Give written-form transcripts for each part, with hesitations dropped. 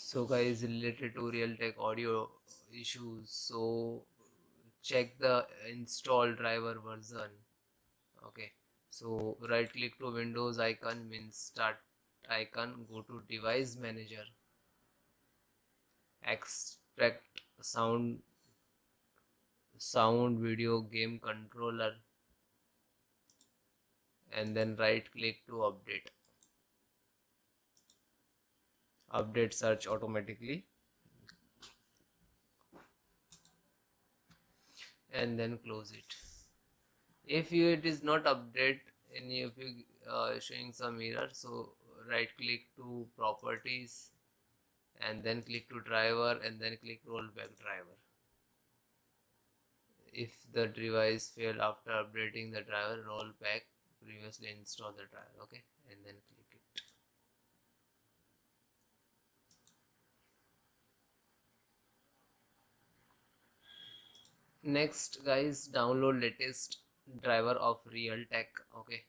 So guys, related to Realtek audio issues, so check the install driver version. Okay, so right click to Windows icon, means start icon, go to device manager, extract sound video game controller, and then right click to update search automatically, and then close it. If it is not update, and if you showing some error, so right click to properties, and then click to driver, and then click rollback driver. If the device failed after updating the driver, roll back previously install the driver. Okay, and then click it. Next guys, download latest driver of Realtek. Okay,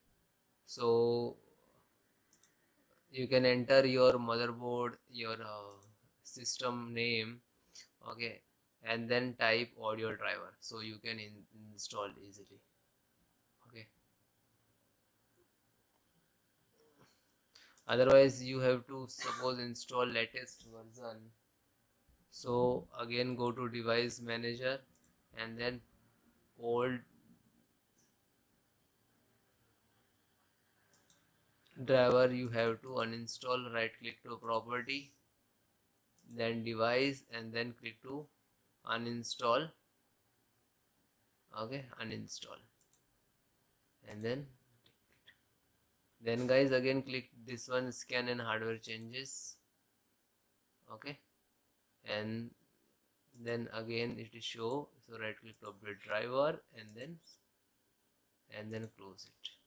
so you can enter your motherboard, your system name, okay, and then type audio driver, so you can install easily. Okay, otherwise you have to suppose install latest version. So again go to device manager, and then old driver you have to uninstall. Right click to property, then device, and then click to uninstall. Okay, uninstall, and then guys again click this one, scan and hardware changes. Okay, and then again it is show, so right click to update driver, and then close it.